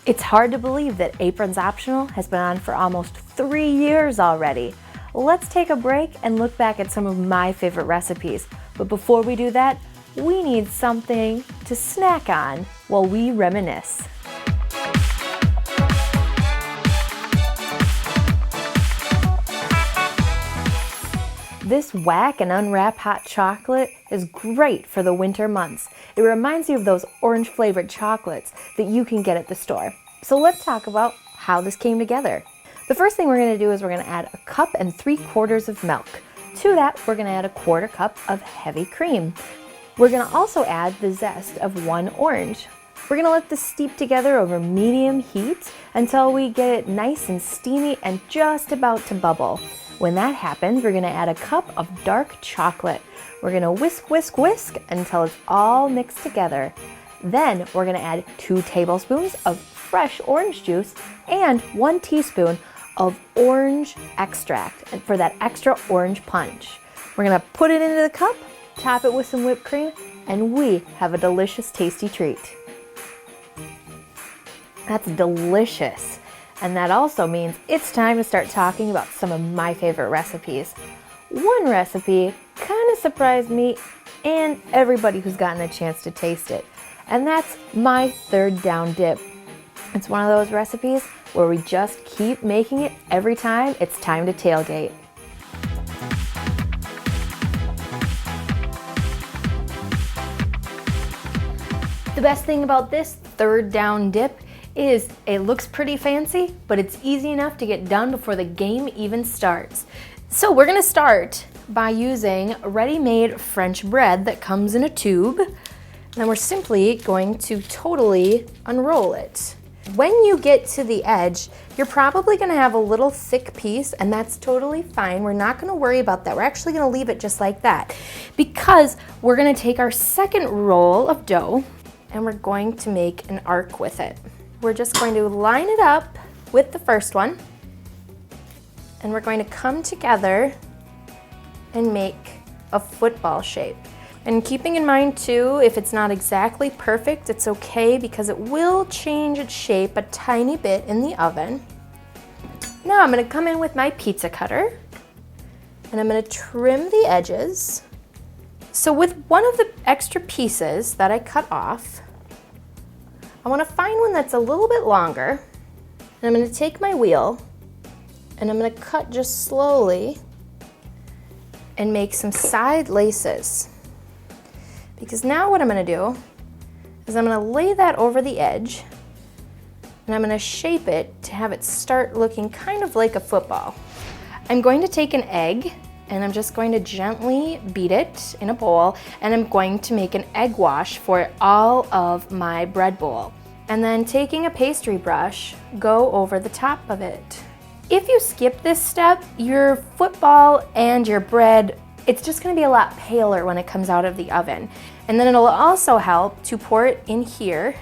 It's hard to believe that Aprons Optional has been on for almost 3 years already. Let's take a break and look back at some of my favorite recipes. But before we do that, we need something to snack on while we reminisce. This whack and unwrap hot chocolate is great for the winter months. It reminds you of those orange flavored chocolates that you can get at the store. So let's talk about how this came together. The first thing we're going to do is we're going to add 1 3/4 cups of milk. To that, we're going to add 1/4 cup of heavy cream. We're going to also add the zest of 1 orange. We're going to let this steep together over medium heat until we get it nice and steamy and just about to bubble. When that happens, we're going to add 1 cup of dark chocolate. We're going to whisk, whisk, whisk until it's all mixed together. Then we're going to add 2 tablespoons of fresh orange juice and 1 teaspoon of orange extract for that extra orange punch. We're going to put it into the cup, top it with some whipped cream, and we have a delicious, tasty treat. That's delicious. And that also means it's time to start talking about some of my favorite recipes. One recipe kind of surprised me and everybody who's gotten a chance to taste it, and that's my third down dip. It's one of those recipes where we just keep making it every time it's time to tailgate. The best thing about this third down dip is it looks pretty fancy, but it's easy enough to get done before the game even starts. So we're gonna start by using ready-made French bread that comes in a tube. And then we're simply going to totally unroll it. When you get to the edge, you're probably gonna have a little thick piece, and that's totally fine. We're not gonna worry about that. We're actually gonna leave it just like that because we're gonna take our second roll of dough and we're going to make an arc with it. We're just going to line it up with the first one, and we're going to come together and make a football shape. And keeping in mind too, if it's not exactly perfect, it's okay because it will change its shape a tiny bit in the oven. Now I'm going to come in with my pizza cutter and I'm going to trim the edges. So with one of the extra pieces that I cut off, I want to find one that's a little bit longer, and I'm going to take my wheel and I'm going to cut just slowly and make some side laces. Because now what I'm going to do is I'm going to lay that over the edge and I'm going to shape it to have it start looking kind of like a football. I'm going to take an egg and I'm just going to gently beat it in a bowl, and I'm going to make an egg wash for all of my bread bowl. And then taking a pastry brush, go over the top of it. If you skip this step, your football and your bread, it's just gonna be a lot paler when it comes out of the oven. And then it'll also help to pour it in here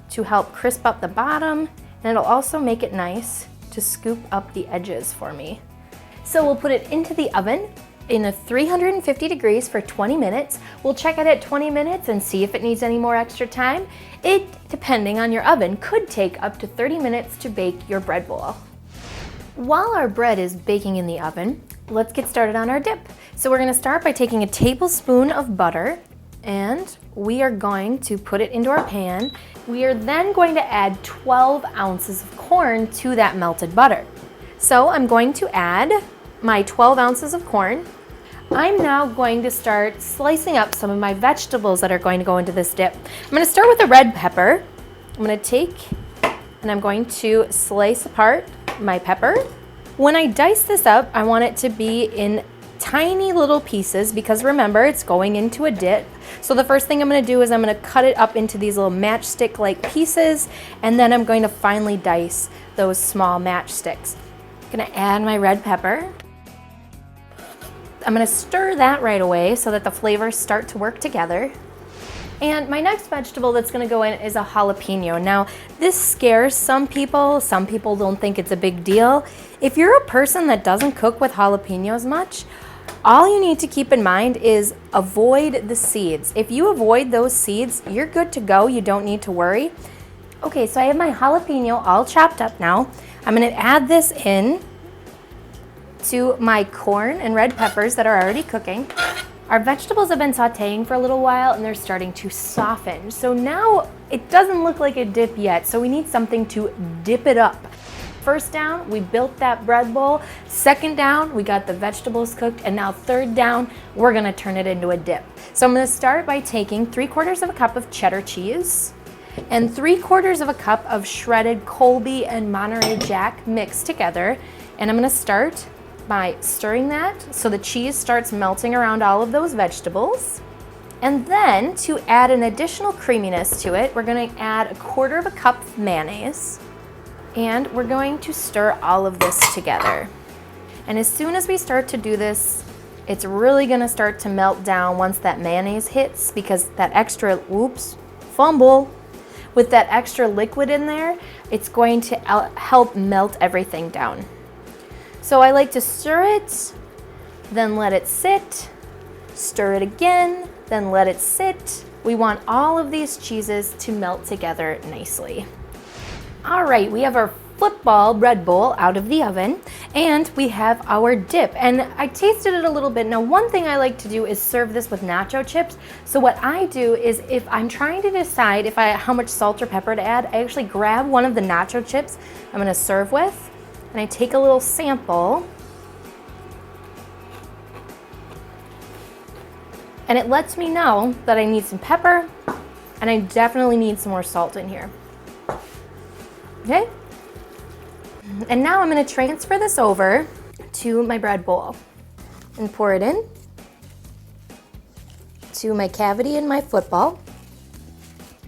to help crisp up the bottom, and it'll also make it nice to scoop up the edges for me. So we'll put it into the oven in a 350 degrees for 20 minutes. We'll check it at 20 minutes and see if it needs any more extra time. It, depending on your oven, could take up to 30 minutes to bake your bread bowl. While our bread is baking in the oven, let's get started on our dip. So we're gonna start by taking a tablespoon of butter and we are going to put it into our pan. We are then going to add 12 ounces of corn to that melted butter. So I'm going to add my 12 ounces of corn. I'm now going to start slicing up some of my vegetables that are going to go into this dip. I'm going to start with a red pepper. I'm going to take and I'm going to slice apart my pepper. When I dice this up, I want it to be in tiny little pieces because remember, it's going into a dip. So the first thing I'm going to do is I'm going to cut it up into these little matchstick-like pieces, and then I'm going to finely dice those small matchsticks. I'm going to add my red pepper. I'm going to stir that right away so that the flavors start to work together. And my next vegetable that's going to go in is a jalapeno. Now, this scares some people. Some people don't think it's a big deal. If you're a person that doesn't cook with jalapenos much, all you need to keep in mind is avoid the seeds. If you avoid those seeds, you're good to go. You don't need to worry. Okay, so I have my jalapeno all chopped up now. I'm gonna add this in to my corn and red peppers that are already cooking. Our vegetables have been sauteing for a little while and they're starting to soften. So now it doesn't look like a dip yet, so we need something to dip it up. First down, we built that bread bowl. Second down, we got the vegetables cooked. And now third down, we're gonna turn it into a dip. So I'm gonna start by taking 3/4 of a cup of cheddar cheese and 3/4 of a cup of shredded Colby and Monterey Jack mixed together. And I'm gonna start by stirring that so the cheese starts melting around all of those vegetables. And then to add an additional creaminess to it, we're gonna add 1/4 of a cup of mayonnaise. And we're going to stir all of this together. And as soon as we start to do this, it's really gonna start to melt down once that mayonnaise hits, because that extra, fumble, with that extra liquid in there, it's going to help melt everything down. So I like to stir it, then let it sit, stir it again, then let it sit. We want all of these cheeses to melt together nicely. All right, we have our football bread bowl out of the oven, and we have our dip. And I tasted it a little bit. Now, one thing I like to do is serve this with nacho chips. So what I do is, if I'm trying to decide how much salt or pepper to add, I actually grab one of the nacho chips I'm gonna serve with, and I take a little sample, and it lets me know that I need some pepper, and I definitely need some more salt in here. Okay? And now I'm gonna transfer this over to my bread bowl and pour it in to my cavity in my football.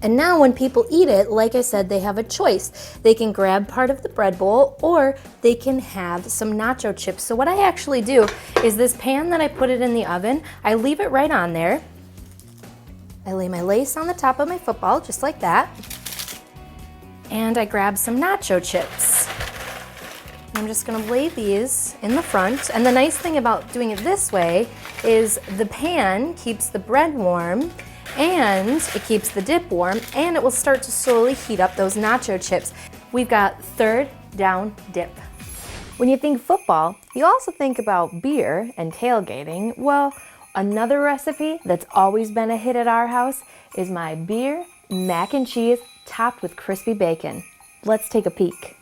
And now when people eat it, like I said, they have a choice. They can grab part of the bread bowl, or they can have some nacho chips. So what I actually do is, this pan that I put it in the oven, I leave it right on there. I lay my lace on the top of my football, just like that. And I grab some nacho chips. I'm just gonna lay these in the front. And the nice thing about doing it this way is the pan keeps the bread warm, and it keeps the dip warm, and it will start to slowly heat up those nacho chips. We've got third down dip. When you think football, you also think about beer and tailgating. Well, another recipe that's always been a hit at our house is my beer mac and cheese topped with crispy bacon. Let's take a peek.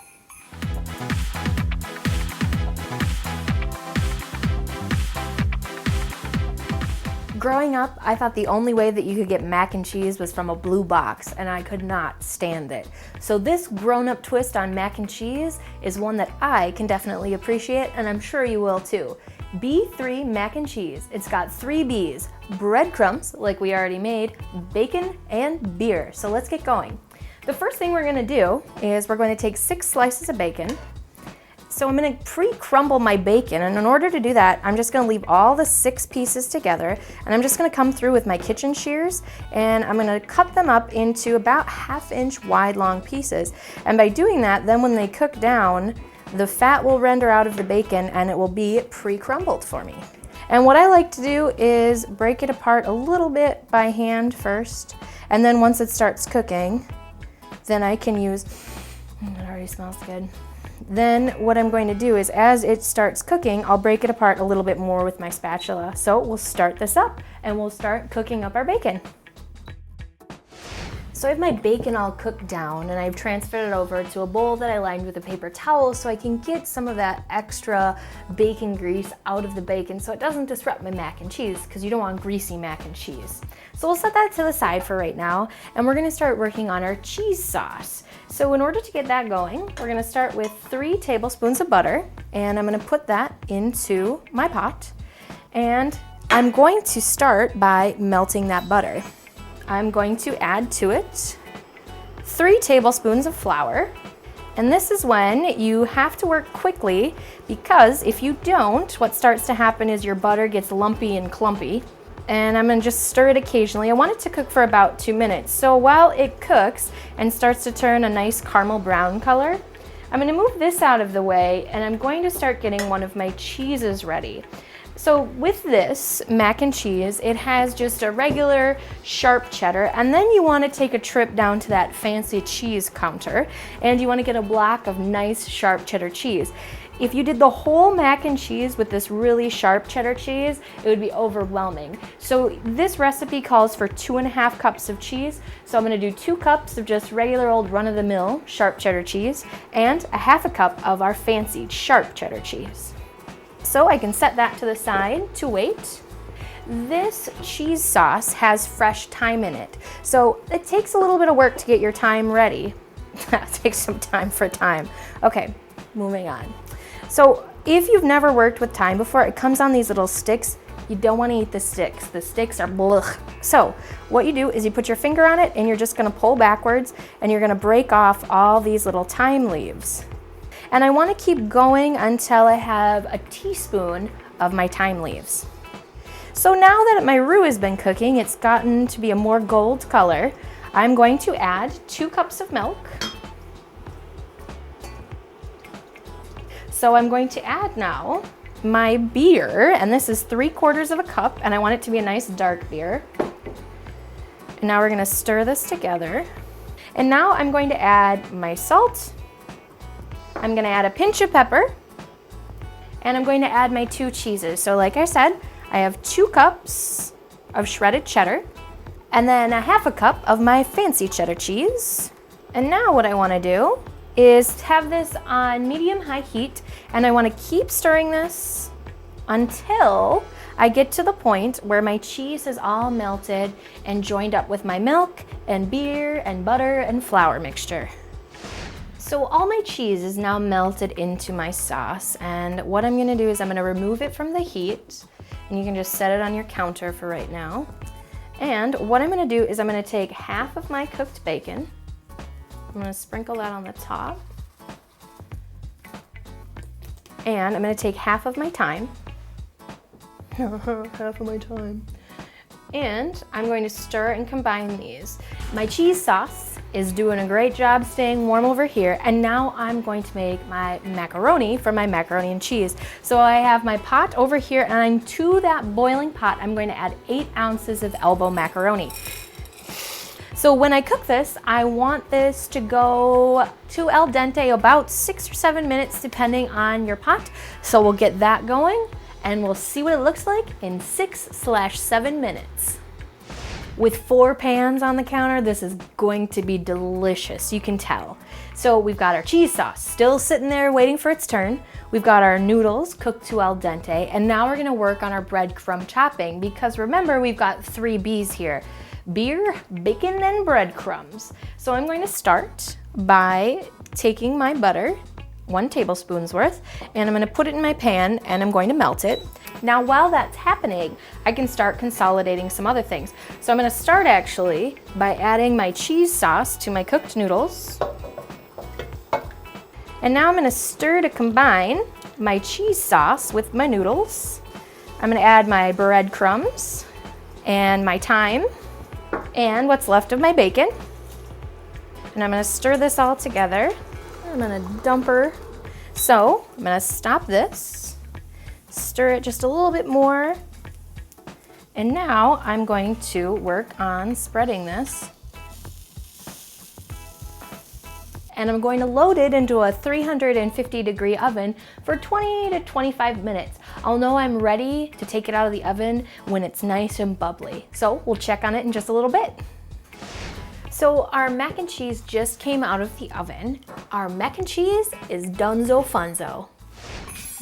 Growing up, I thought the only way that you could get mac and cheese was from a blue box, and I could not stand it. So this grown-up twist on mac and cheese is one that I can definitely appreciate, and I'm sure you will too. B3 mac and cheese. It's got 3 B's: breadcrumbs, like we already made, bacon, and beer. So let's get going. The first thing we're gonna do is we're going to take 6 slices of bacon. So I'm gonna pre-crumble my bacon, and in order to do that, I'm just gonna leave all the 6 pieces together, and I'm just gonna come through with my kitchen shears, and I'm gonna cut them up into about 1/2 inch wide long pieces. And by doing that, then when they cook down, the fat will render out of the bacon and it will be pre-crumbled for me. And what I like to do is break it apart a little bit by hand first, and then once it starts cooking, then I can use, it already smells good. Then what I'm going to do is, as it starts cooking, I'll break it apart a little bit more with my spatula. So we'll start this up and we'll start cooking up our bacon. So I have my bacon all cooked down, and I've transferred it over to a bowl that I lined with a paper towel so I can get some of that extra bacon grease out of the bacon so it doesn't disrupt my mac and cheese, because you don't want greasy mac and cheese. So we'll set that to the side for right now, and we're gonna start working on our cheese sauce. So in order to get that going, we're gonna start with 3 tablespoons of butter, and I'm gonna put that into my pot, and I'm going to start by melting that butter. I'm going to add to it 3 tablespoons of flour. And this is when you have to work quickly, because if you don't, what starts to happen is your butter gets lumpy and clumpy. And I'm gonna just stir it occasionally. I want it to cook for about 2 minutes. So while it cooks and starts to turn a nice caramel brown color, I'm gonna move this out of the way, and I'm going to start getting one of my cheeses ready. So with this mac and cheese, it has just a regular sharp cheddar, and then you want to take a trip down to that fancy cheese counter, and you want to get a block of nice sharp cheddar cheese. If you did the whole mac and cheese with this really sharp cheddar cheese, it would be overwhelming. So this recipe calls for 2.5 cups of cheese. So I'm gonna do 2 cups of just regular old run-of-the-mill sharp cheddar cheese and 1/2 cup of our fancied sharp cheddar cheese. So I can set that to the side to wait. This cheese sauce has fresh thyme in it. So it takes a little bit of work to get your thyme ready. That takes some time for thyme. Okay, moving on. So if you've never worked with thyme before, it comes on these little sticks. You don't want to eat the sticks. The sticks are blech. So what you do is you put your finger on it and you're just going to pull backwards and you're going to break off all these little thyme leaves. And I want to keep going until I have a teaspoon of my thyme leaves. So now that my roux has been cooking, it's gotten to be a more gold color. I'm going to add 2 cups of milk. So I'm going to add now my beer, and this is 3/4 of a cup, and I want it to be a nice dark beer. And now we're gonna stir this together. And now I'm going to add my salt. I'm gonna add a pinch of pepper, and I'm going to add my 2 cheeses. So like I said, I have 2 cups of shredded cheddar, and then 1/2 cup of my fancy cheddar cheese. And now what I wanna do is have this on medium-high heat, and I want to keep stirring this until I get to the point where my cheese is all melted and joined up with my milk and beer and butter and flour mixture. So all my cheese is now melted into my sauce, and what I'm going to do is I'm going to remove it from the heat, and you can just set it on your counter for right now. And what I'm going to do is I'm going to take 1/2 of my cooked bacon. I'm going to sprinkle that on the top. And I'm going to take 1/2 of my thyme. 1/2 of my thyme. And I'm going to stir and combine these. My cheese sauce is doing a great job staying warm over here, and now I'm going to make my macaroni for my macaroni and cheese. So I have my pot over here, and to that boiling pot, I'm going to add 8 ounces of elbow macaroni. So when I cook this, I want this to go to al dente about 6 or 7 minutes depending on your pot. So we'll get that going and we'll see what it looks like in 6/7 minutes. With 4 pans on the counter, this is going to be delicious, you can tell. So we've got our cheese sauce still sitting there waiting for its turn. We've got our noodles cooked to al dente, and now we're gonna work on our breadcrumb chopping, because remember, we've got 3 B's here: beer, bacon, and breadcrumbs. So I'm going to start by taking my butter, 1 tablespoon's worth, and I'm going to put it in my pan and I'm going to melt it. Now while that's happening, I can start consolidating some other things. So I'm going to start actually by adding my cheese sauce to my cooked noodles. And now I'm going to stir to combine my cheese sauce with my noodles. I'm going to add my breadcrumbs and my thyme and what's left of my bacon. And I'm going to stir this all together. I'm going to dump her. So I'm going to stop this, stir it just a little bit more, and now I'm going to work on spreading this. And I'm going to load it into a 350-degree oven for 20 to 25 minutes. I'll know I'm ready to take it out of the oven when it's nice and bubbly. So we'll check on it in just a little bit. So our mac and cheese just came out of the oven. Our mac and cheese is dunzo funzo.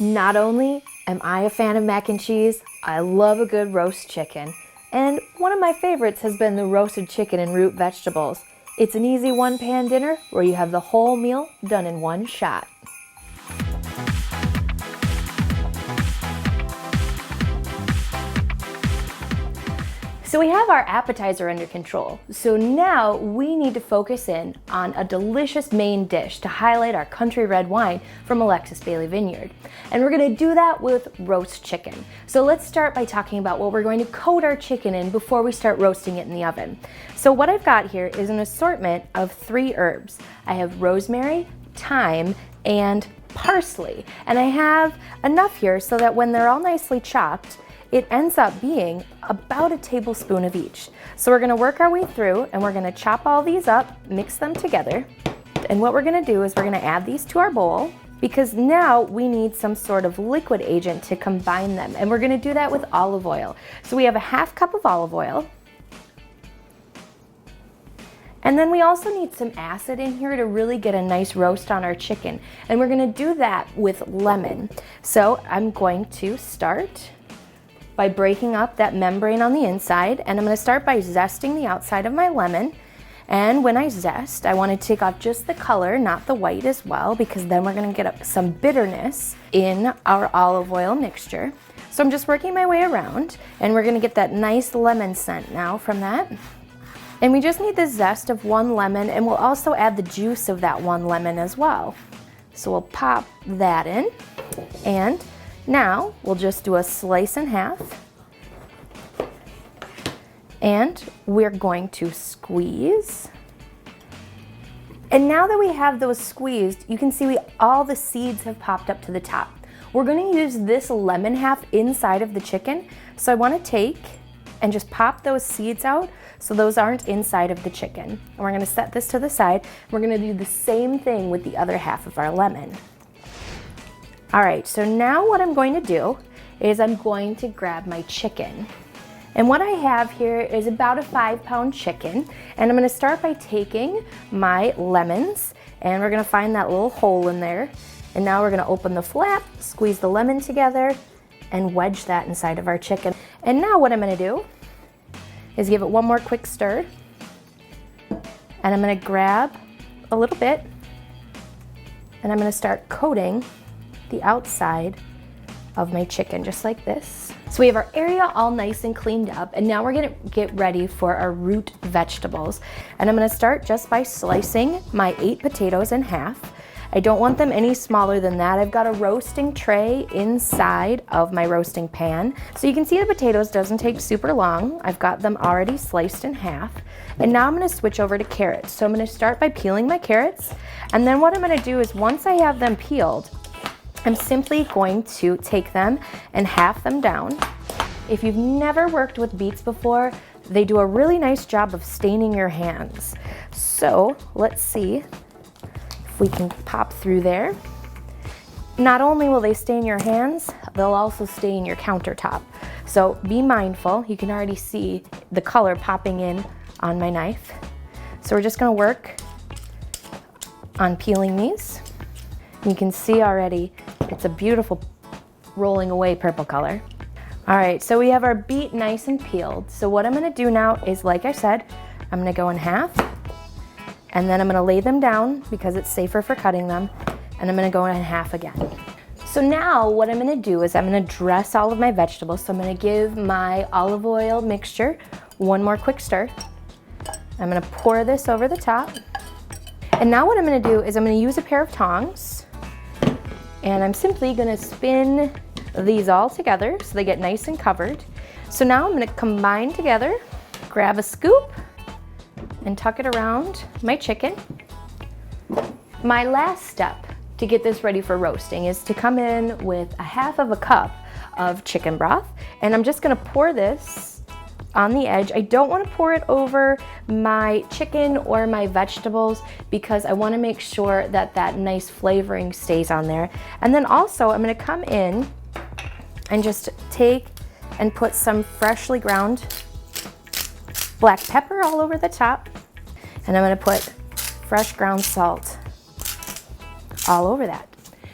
Not only am I a fan of mac and cheese, I love a good roast chicken. And one of my favorites has been the roasted chicken and root vegetables. It's an easy 1-pan dinner where you have the whole meal done in 1 shot. So we have our appetizer under control. So now we need to focus in on a delicious main dish to highlight our country red wine from Alexis Bailey Vineyard. And we're gonna do that with roast chicken. So let's start by talking about what we're going to coat our chicken in before we start roasting it in the oven. So what I've got here is an assortment of 3 herbs. I have rosemary, thyme, and parsley. And I have enough here so that when they're all nicely chopped, it ends up being about a tablespoon of each. So we're gonna work our way through and we're gonna chop all these up, mix them together. And what we're gonna do is we're gonna add these to our bowl, because now we need some sort of liquid agent to combine them. And we're gonna do that with olive oil. So we have a 1/2 cup of olive oil. And then we also need some acid in here to really get a nice roast on our chicken. And we're gonna do that with lemon. So I'm going to start by breaking up that membrane on the inside, and I'm gonna start by zesting the outside of my lemon. And when I zest, I wanna take off just the color, not the white as well, because then we're gonna get some bitterness in our olive oil mixture. So I'm just working my way around, and we're gonna get that nice lemon scent now from that. And we just need the zest of 1 lemon, and we'll also add the juice of that 1 lemon as well. So we'll pop that in, and now we'll just do a slice in half, and we're going to squeeze. And now that we have those squeezed, you can see all the seeds have popped up to the top. We're gonna use this lemon half inside of the chicken, so I wanna take and just pop those seeds out so those aren't inside of the chicken. And we're gonna set this to the side. We're gonna do the same thing with the other half of our lemon. All right, so now what I'm going to do is I'm going to grab my chicken. And what I have here is about a 5-pound chicken. And I'm gonna start by taking my lemons, and we're gonna find that little hole in there. And now we're gonna open the flap, squeeze the lemon together, and wedge that inside of our chicken. And now what I'm gonna do is give it one more quick stir. And I'm gonna grab a little bit, and I'm gonna start coating the outside of my chicken, just like this. So we have our area all nice and cleaned up, and now we're gonna get ready for our root vegetables. And I'm gonna start just by slicing my 8 potatoes in half. I don't want them any smaller than that. I've got a roasting tray inside of my roasting pan. So you can see the potatoes doesn't take super long. I've got them already sliced in half. And now I'm gonna switch over to carrots. So I'm gonna start by peeling my carrots. And then what I'm gonna do is once I have them peeled, I'm simply going to take them and half them down. If you've never worked with beets before, they do a really nice job of staining your hands. So let's see if we can pop through there. Not only will they stain your hands, they'll also stain your countertop. So be mindful. You can already see the color popping in on my knife. So we're just gonna work on peeling these. You can see already it's a beautiful rolling away purple color. All right, so we have our beet nice and peeled. So what I'm gonna do now is, like I said, I'm gonna go in half, and then I'm gonna lay them down because it's safer for cutting them, and I'm gonna go in half again. So now what I'm gonna do is I'm gonna dress all of my vegetables. So I'm gonna give my olive oil mixture one more quick stir. I'm gonna pour this over the top. And now what I'm gonna do is I'm gonna use a pair of tongs, and I'm simply gonna spin these all together so they get nice and covered. So now I'm gonna combine together, grab a scoop, and tuck it around my chicken. My last step to get this ready for roasting is to come in with a 1/2 cup of chicken broth, and I'm just gonna pour this on the edge. I don't want to pour it over my chicken or my vegetables because I want to make sure that that nice flavoring stays on there. And then also I'm going to come in and just take and put some freshly ground black pepper all over the top. And I'm going to put fresh ground salt all over that.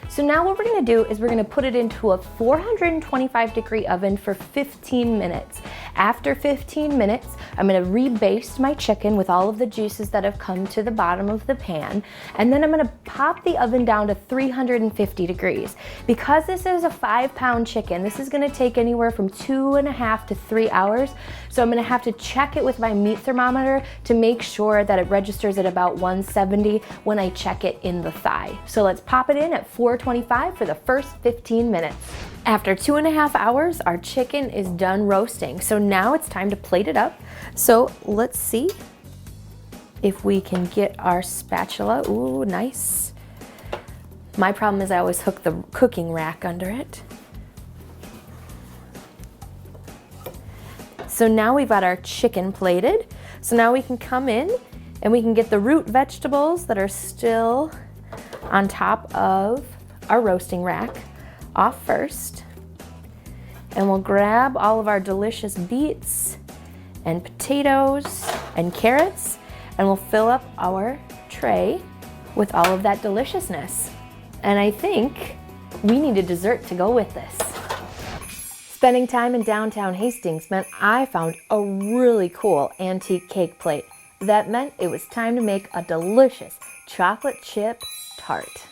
So now what we're gonna do is we're gonna put it into a 425-degree oven for 15 minutes. After 15 minutes, I'm gonna rebaste my chicken with all of the juices that have come to the bottom of the pan, and then I'm gonna pop the oven down to 350 degrees. Because this is a 5-pound chicken, this is gonna take anywhere from 2.5 to 3 hours, so I'm gonna have to check it with my meat thermometer to make sure that it registers at about 170 when I check it in the thigh. So let's pop it in at 425 for the first 15 minutes. After 2.5 hours, our chicken is done roasting. So now it's time to plate it up. So let's see if we can get our spatula, ooh, nice, My problem is I always hook the cooking rack under it. So now we've got our chicken plated. So now we can come in and we can get the root vegetables that are still on top of our roasting rack off first. And we'll grab all of our delicious beets and potatoes and carrots, and we'll fill up our tray with all of that deliciousness. And I think we need a dessert to go with this. Spending time in downtown Hastings meant I found a really cool antique cake plate. That meant it was time to make a delicious chocolate chip tart.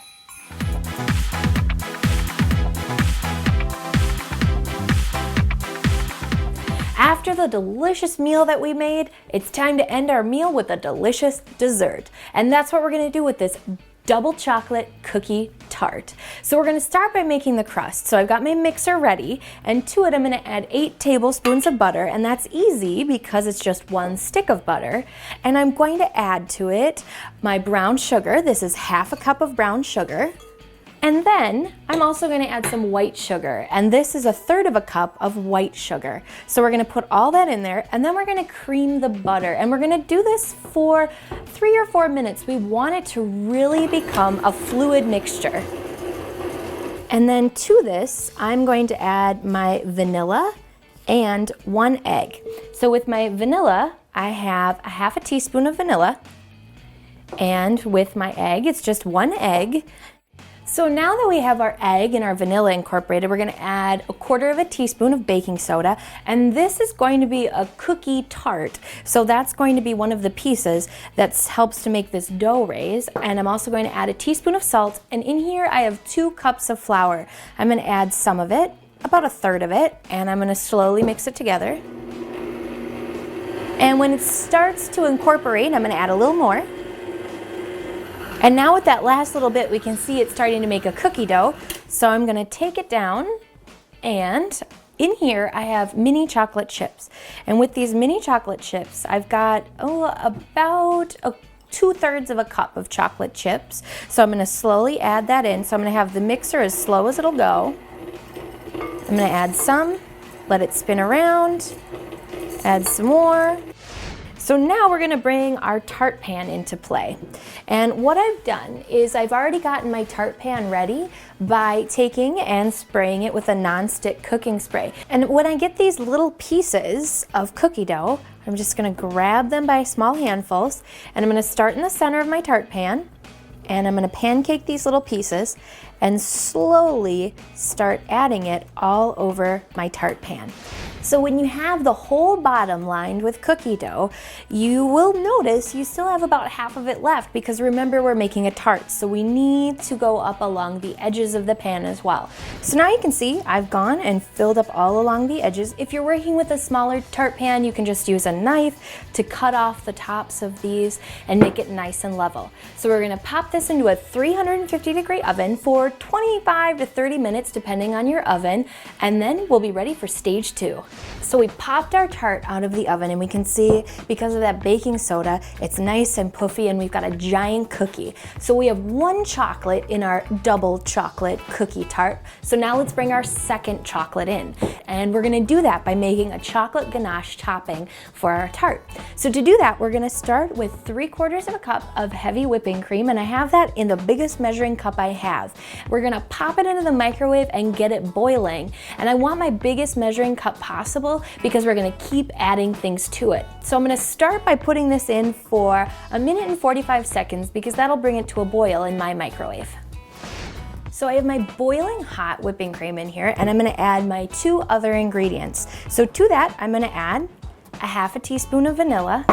After the delicious meal that we made, it's time to end our meal with a delicious dessert. And that's what we're gonna do with this double chocolate cookie tart. So we're gonna start by making the crust. So I've got my mixer ready, and to it I'm gonna add 8 tablespoons of butter, and that's easy because it's just 1 stick of butter. And I'm going to add to it my brown sugar. This is half a cup of brown sugar. And then I'm also gonna add some white sugar, and this is 1/3 of a cup of white sugar. So we're gonna put all that in there, and then we're gonna cream the butter, and we're gonna do this for 3 or 4 minutes. We want it to really become a fluid mixture. And then to this, I'm going to add my vanilla and 1 egg. So with my vanilla, I have a half a teaspoon of vanilla, and with my egg, it's just 1 egg. So now that we have our egg and our vanilla incorporated, we're gonna add 1/4 teaspoon of baking soda, and this is going to be a cookie tart. So that's going to be one of the pieces that helps to make this dough raise. And I'm also going to add a teaspoon of salt, and in here I have 2 cups of flour. I'm gonna add some of it, about 1/3 of it, and I'm gonna slowly mix it together. And when it starts to incorporate, I'm gonna add a little more. And now with that last little bit, we can see it's starting to make a cookie dough. So I'm gonna take it down, and in here I have mini chocolate chips. And with these mini chocolate chips, I've got about 2/3 of a cup of chocolate chips. So I'm gonna slowly add that in. So I'm gonna have the mixer as slow as it'll go. I'm gonna add some, let it spin around, add some more. So now we're gonna bring our tart pan into play. And what I've done is I've already gotten my tart pan ready by taking and spraying it with a non-stick cooking spray. And when I get these little pieces of cookie dough, I'm just gonna grab them by small handfuls, and I'm gonna start in the center of my tart pan, and I'm gonna pancake these little pieces and slowly start adding it all over my tart pan. So when you have the whole bottom lined with cookie dough, you will notice you still have about half of it left, because remember, we're making a tart, so we need to go up along the edges of the pan as well. So now you can see I've gone and filled up all along the edges. If you're working with a smaller tart pan, you can just use a knife to cut off the tops of these and make it nice and level. So we're gonna pop this into a 350-degree oven for 25 to 30 minutes, depending on your oven, and then we'll be ready for stage 2. So we popped our tart out of the oven, and we can see because of that baking soda, it's nice and puffy, and we've got a giant cookie. So we have 1 chocolate in our double chocolate cookie tart. So now let's bring our second chocolate in. And we're gonna do that by making a chocolate ganache topping for our tart. So to do that, we're gonna start with 3/4 of a cup of heavy whipping cream, and I have that in the biggest measuring cup I have. We're gonna pop it into the microwave and get it boiling. And I want my biggest measuring cup possible because we're gonna keep adding things to it. So I'm gonna start by putting this in for 1 minute and 45 seconds because that'll bring it to a boil in my microwave. So I have my boiling hot whipping cream in here, and I'm gonna add my 2 other ingredients. So to that, I'm gonna add a half a teaspoon of vanilla.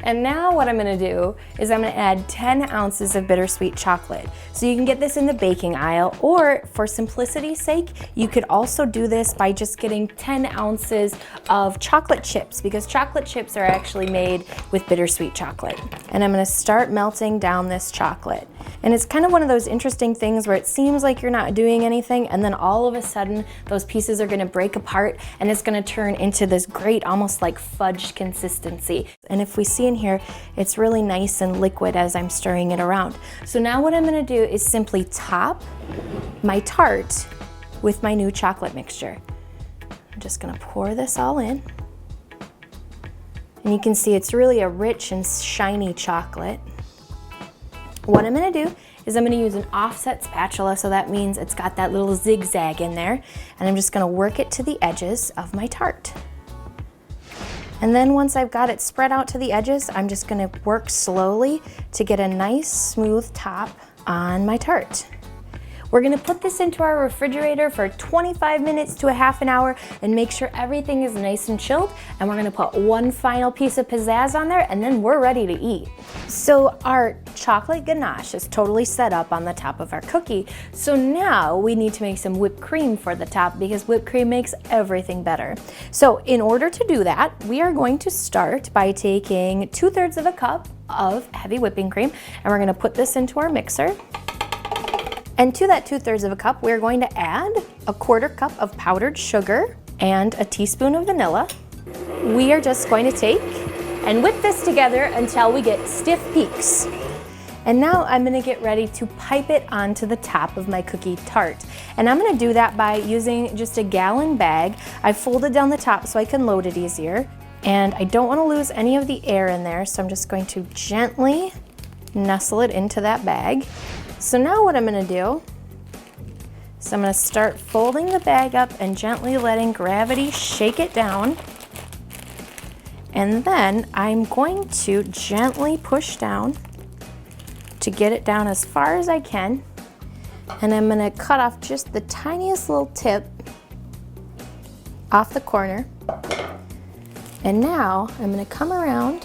And now what I'm gonna do is I'm gonna add 10 ounces of bittersweet chocolate. So you can get this in the baking aisle, or for simplicity's sake, you could also do this by just getting 10 ounces of chocolate chips, because chocolate chips are actually made with bittersweet chocolate. And I'm gonna start melting down this chocolate. And it's kind of one of those interesting things where it seems like you're not doing anything, and then all of a sudden those pieces are gonna break apart and it's gonna turn into this great, almost like fudge consistency. And if we see in here, it's really nice and liquid as I'm stirring it around. So now what I'm gonna do is simply top my tart with my new chocolate mixture. I'm just gonna pour this all in. And you can see it's really a rich and shiny chocolate. What I'm gonna do is I'm gonna use an offset spatula, so that means it's got that little zigzag in there, and I'm just gonna work it to the edges of my tart. And then once I've got it spread out to the edges, I'm just gonna work slowly to get a nice smooth top on my tart. We're gonna put this into our refrigerator for 25 minutes to a half an hour and make sure everything is nice and chilled. And we're gonna put one final piece of pizzazz on there, and then we're ready to eat. So our chocolate ganache is totally set up on the top of our cookie. So now we need to make some whipped cream for the top, because whipped cream makes everything better. So in order to do that, we are going to start by taking 2/3 of a cup of heavy whipping cream, and we're gonna put this into our mixer. And to that 2/3 of a cup, we're going to add a 1/4 cup of powdered sugar and a teaspoon of vanilla. We are just going to take and whip this together until we get stiff peaks. And now I'm gonna get ready to pipe it onto the top of my cookie tart. And I'm gonna do that by using just a gallon bag. I folded down the top so I can load it easier. And I don't wanna lose any of the air in there, so I'm just going to gently nestle it into that bag. So now what I'm gonna do is I'm gonna start folding the bag up and gently letting gravity shake it down. And then I'm going to gently push down to get it down as far as I can. And I'm gonna cut off just the tiniest little tip off the corner. And now I'm gonna come around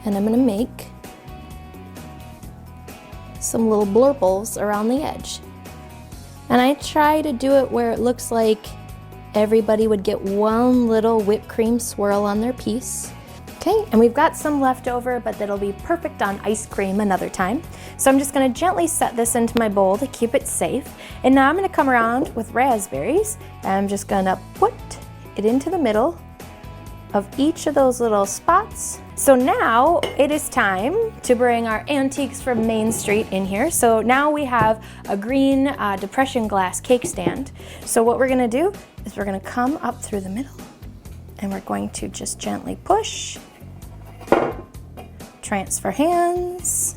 and I'm gonna make some little blurples around the edge. And I try to do it where it looks like everybody would get one little whipped cream swirl on their piece. Okay, and we've got some left over, but that'll be perfect on ice cream another time. So I'm just gonna gently set this into my bowl to keep it safe. And now I'm gonna come around with raspberries, and I'm just gonna put it into the middle of each of those little spots. So now it is time to bring our antiques from Main Street in here. So now we have a green depression glass cake stand. So what we're gonna do is we're gonna come up through the middle, and we're going to just gently push, transfer hands,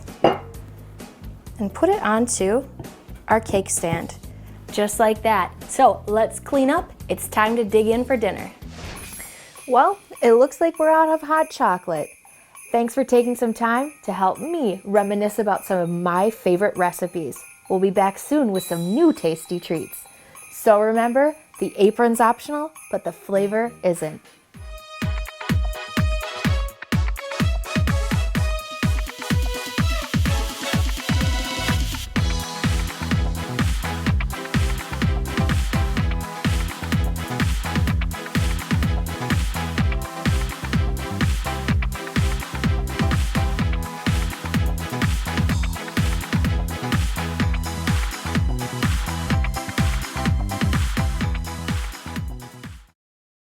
and put it onto our cake stand, just like that. So let's clean up. It's time to dig in for dinner. Well, it looks like we're out of hot chocolate. Thanks for taking some time to help me reminisce about some of my favorite recipes. We'll be back soon with some new tasty treats. So remember, the apron's optional, but the flavor isn't.